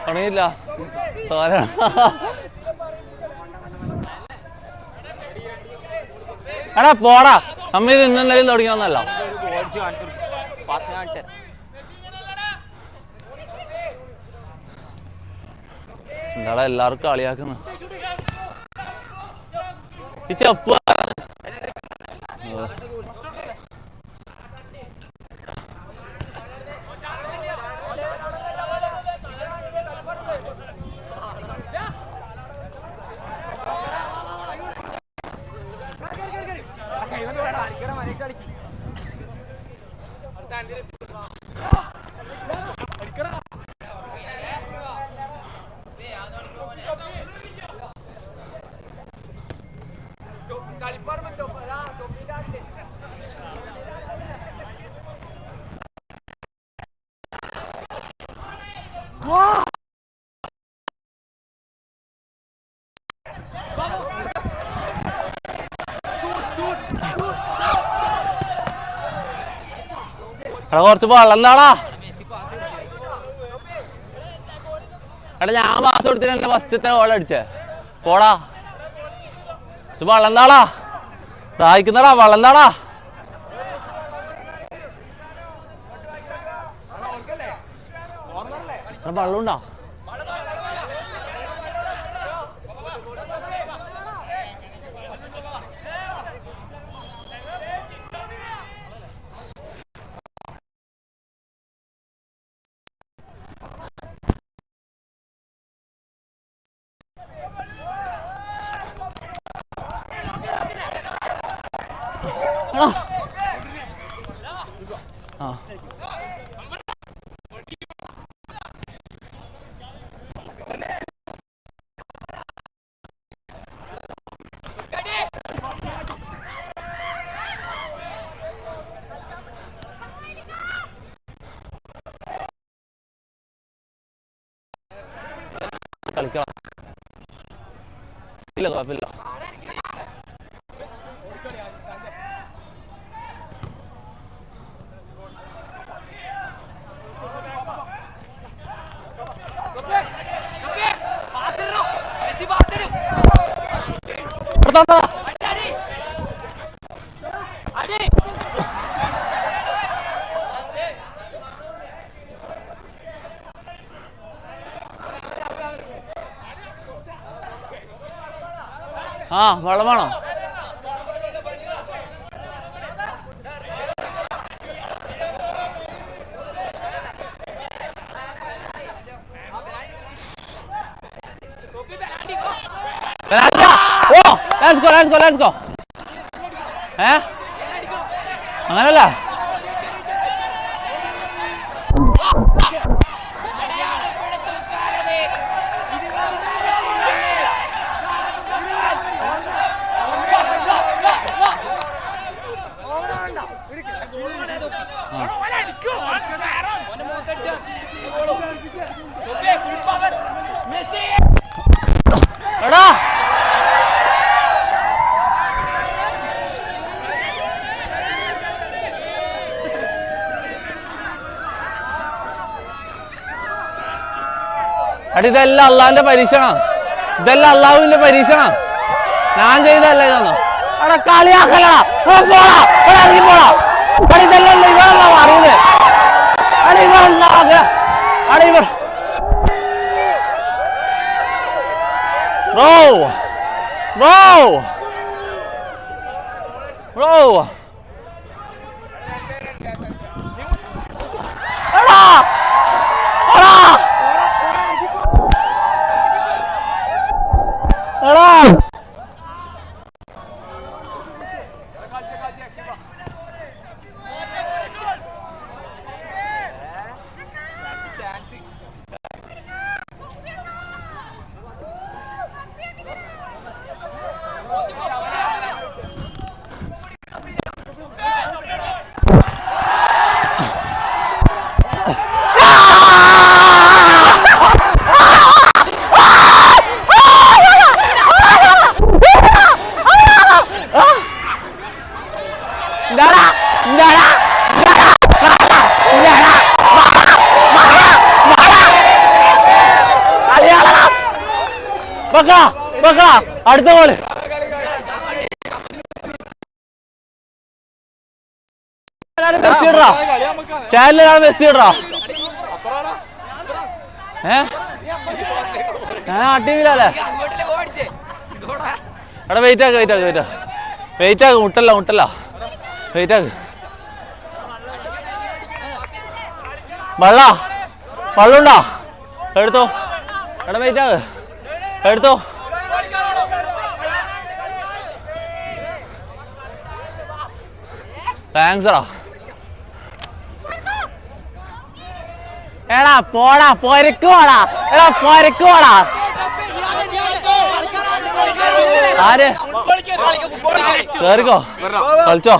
തുടങ്ങിയില്ല. എടാ പോടാ, നമ്മ ഇത് ഇന്നെന്തായാലും തുടങ്ങിയൊന്നല്ല. എന്താടാ എല്ലാവർക്കും കളിയാക്കുന്ന ഈ ചെപ്പ്. എടാ കുറച്ച് വെള്ളംതാളാ. എടാ ഞാൻ പാസ് കൊടുത്തിട്ട് എന്നെ ഫസ്റ്റത്തെ ഗോൾ അടിച്ചേ. പോടാ വെള്ളംതാളാ, ദാഹിക്കുന്നടാ വെള്ളംതാടാ. വെള്ളമുണ്ടോ? കളിക്കണം. ഇല്ല കുഴപ്പമില്ല. ആ വെള്ളമാണോ? Let's go. അങ്ങനല്ല. എടാ എടാ ഇതെല്ലാം അള്ളാഹിന്റെ പരീക്ഷണം. ഇതെല്ലാം അള്ളാഹുവിന്റെ പരീക്ഷണം. ഞാൻ ചെയ്തല്ല ഇതൊന്നും. എടാ കളിയാക്കലടാ, പോടാ, ഇറങ്ങി പോടാ. എടാ ഇതെല്ലാം ഇവരല്ല അറിയില്ലേ? എടാ ഇവരല്ല എടാ ഇവർ ബ്രോ അടുത്ത ബോള് ചാനലാണ് മെസ്സി ഇടറാ ടീമിലല്ലേ എടാ വെയിറ്റ് ആക്ക് മുട്ടല്ല വെയിറ്റ് ആക്ക് വെള്ളമുണ്ടോ എടുത്തോ എടാ വെയിറ്റ് ആക്ക് എടുത്തോ താങ്ക്സ് എടാ പോടാ പൊരക്ക് പോടാ ആര് കേറിക്കോ കളിച്ചോ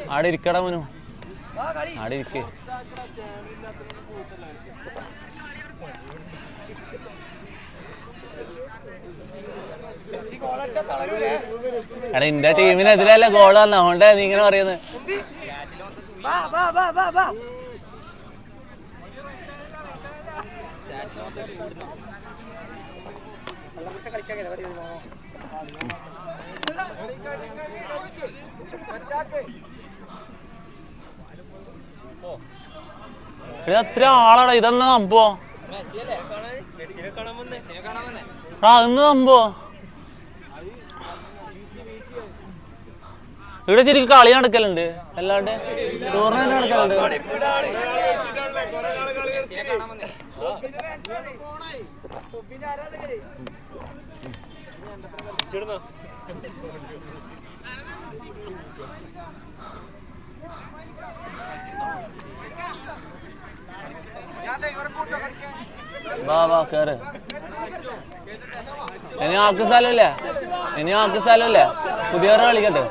ആടെ ഇരിക്കടാ മനു ആടെ ഇരിക്കേ എടാ എന്റെ ടീമിനെതിരല്ല ഗോൾ വന്ന അതുകൊണ്ടാ നീ ഇങ്ങനെ പറയുന്നത് എത്ര ആളാടാ ഇതെന്നാ സംഭവം അതെന്ന് സംഭവം ഇവിടെ ശരിക്കും കളി നടക്കലുണ്ട് അല്ലാണ്ട് ടൂർണമെന്റ് നടക്കലുണ്ട് വാ കേറ് ഇനി ആൾക്ക് സ്ഥലമില്ലേ പുതിയ കളിക്കട്ടെ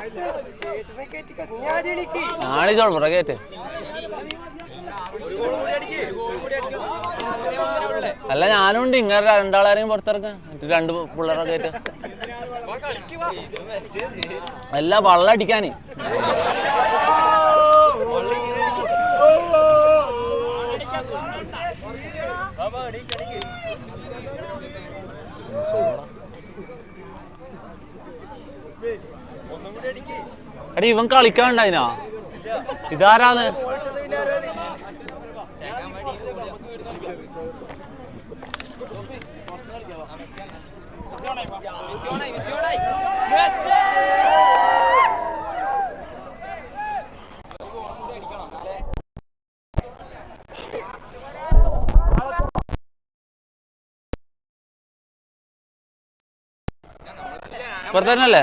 ഞാണിച്ചോളൂ പുറ കേറ്റ് അല്ല ഞാനുണ്ട് ഇങ്ങനെ രണ്ടാളാരെയും പുറത്തിറക്കാൻ രണ്ട് പിള്ളേരൊക്കെ ആയിട്ട് അല്ല വള്ളം അടിക്കാന് എടാ ഇവൻ കളിക്കാണ്ടായിനാ ഇതാരാന്ന് ഇപ്പുറത്തന്നല്ലേ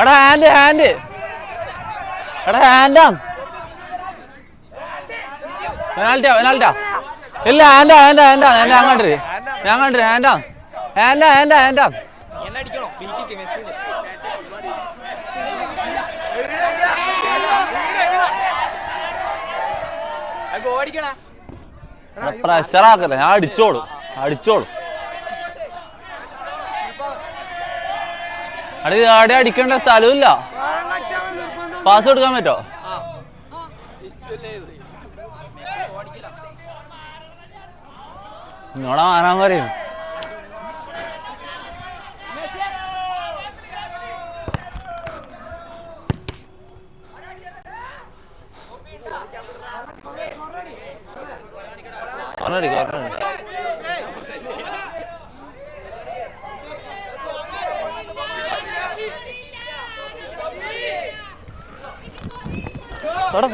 എടാ ഹാൻഡ് ഹാൻഡ് എടാ ഹാൻഡാ പെനാൽറ്റിയാ പെനാൽറ്റിയാ ഇല്ല ഹാൻഡാ ഹാൻഡാ ഹാൻഡാ ഞാൻ കണ്ടിട്ട് ഹാൻഡാ ഹാൻഡാ ഹാൻഡാ ഹാൻഡാ പ്രഷറാക്കല്ലേ ഞാൻ അടിച്ചോളും അവിടെ അടിക്കേണ്ട സ്ഥലമില്ല പാസ് കൊടുക്കാൻ പറ്റോ നിങ്ങളെ മാറാൻ പറയും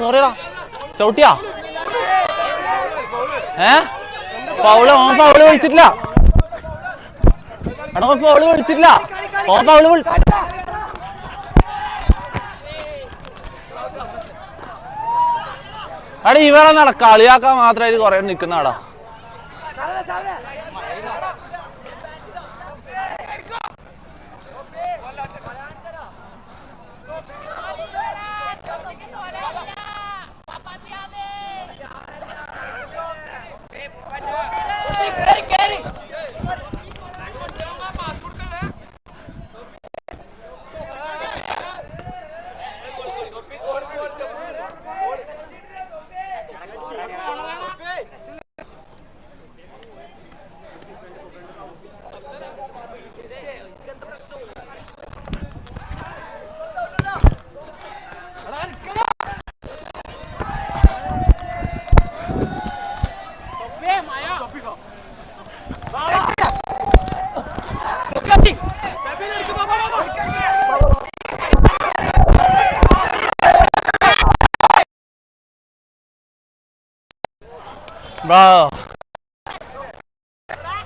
സോറിയടാ ചവിട്ടിയാ ഫൗള് വിളിച്ചിട്ടില്ല എടാ ഫൗള് വിളിച്ചിട്ടില്ല എടാ ഇവരെ കളിയാക്കാൻ മാത്രമായിട്ട് കൊറേ നിക്കുന്നാടാ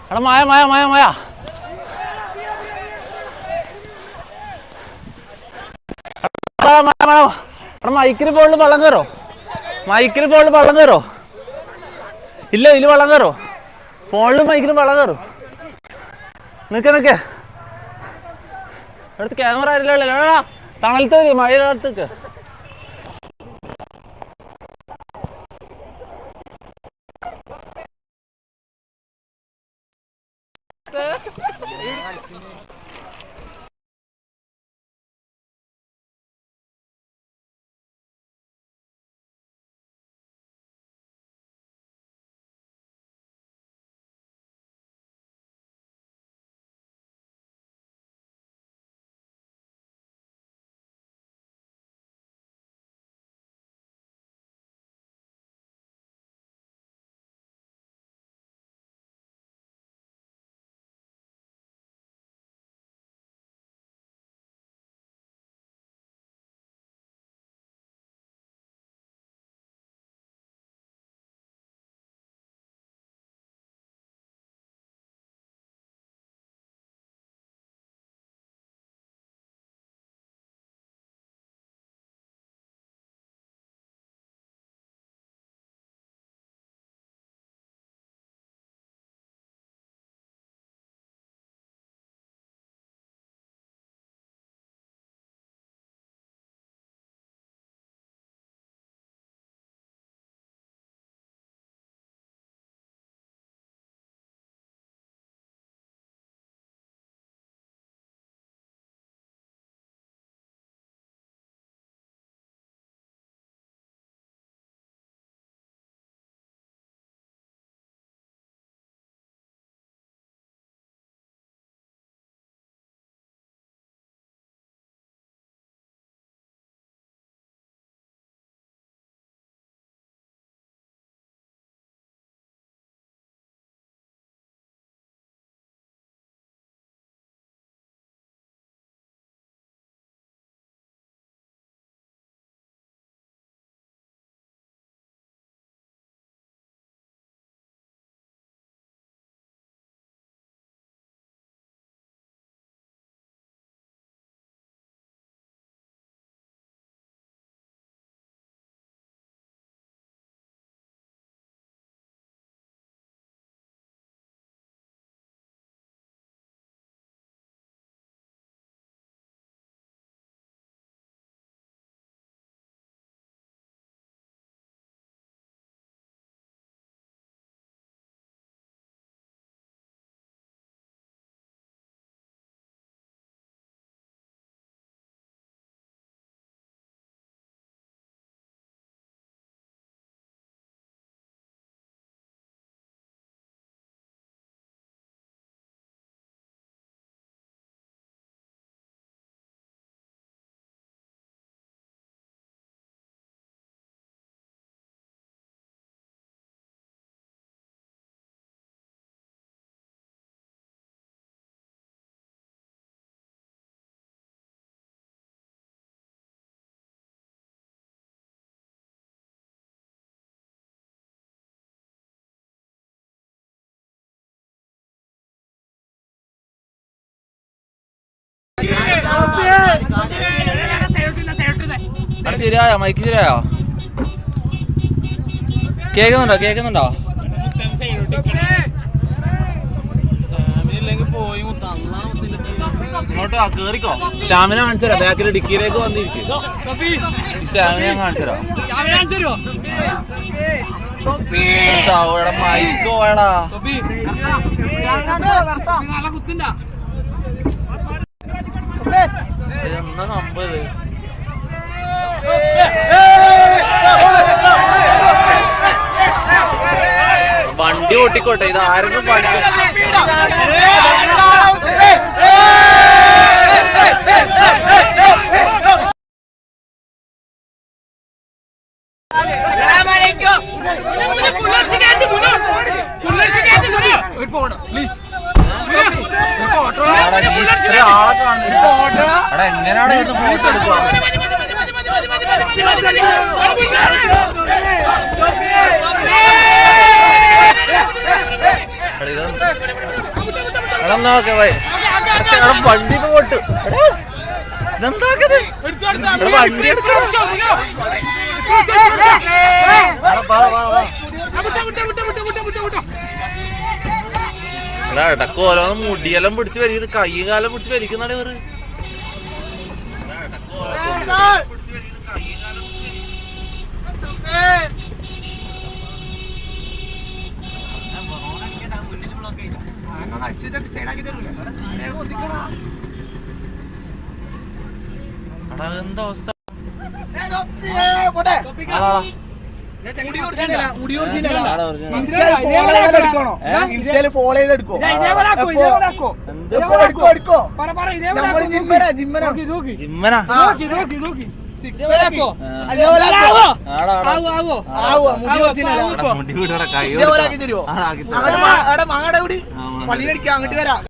എടാ മായ മൈക്കിന് ഫോണിൽ വെള്ളം കയറോ ഇല്ല ഇതിൽ വെള്ളം കയറോ ഫോണിലും മൈക്കിലും വെള്ളം കയറും നിക്ക് അടുത്ത് ക്യാമറ ആരില്ല തണലത്ത് മഴ അവിടെ ശരിയായോ? മൈക്ക് ശരിയായോ? കേൾക്കുന്നുണ്ടോ? ഇങ്ങോട്ട് കേറിക്കോ. സ്റ്റാമിന കാണിച്ചുതരാം. ബാക്കിൽ ഡിക്കിയിലേക്ക് വന്നിരിക്കും. സ്റ്റാമിന ഞാൻ കാണിച്ചുതരാം. മൈക്കോ വേടാ. എന്നാ സംഭവത്? വണ്ടി ഓട്ടിക്കോട്ടെ. ഇത് ആരെങ്കിലും വണ്ടി ആളെ കാണുന്നില്ല. എങ്ങനെയാണ് ഇത് ഫോട്ടോ എടുക്കുക? വണ്ടി പോട്ട് ഇതെന്താക്കത്? വണ്ടി ഇടക്ക് ഓരോന്ന് മുടിയെല്ലാം പിടിച്ച് വരിക്കുന്നത്, കൈ കാലം പിടിച്ച് വരിക്കുന്നതാണ് ഇവര്. എന്താ അവസ്ഥ? അങ്ങോട്ട് വരാം.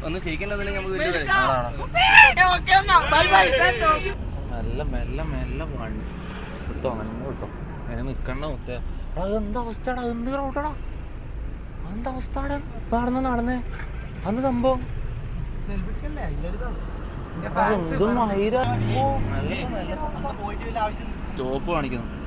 ഒന്ന് ശരിക്കും മെല്ലെ മെല്ലെ വണ്ടി കിട്ടോ. അങ്ങനെ കിട്ടോ. അതിനെ നിക്കണ്ട മുത്തേ. അതെന്താ അവസ്ഥടാ? എന്ത് റോട്ടടാ? എന്താ അവസ്ഥ? നടന്നേ അന്ന് സംഭവം സ്റ്റോപ്പ് കാണിക്കുന്നു.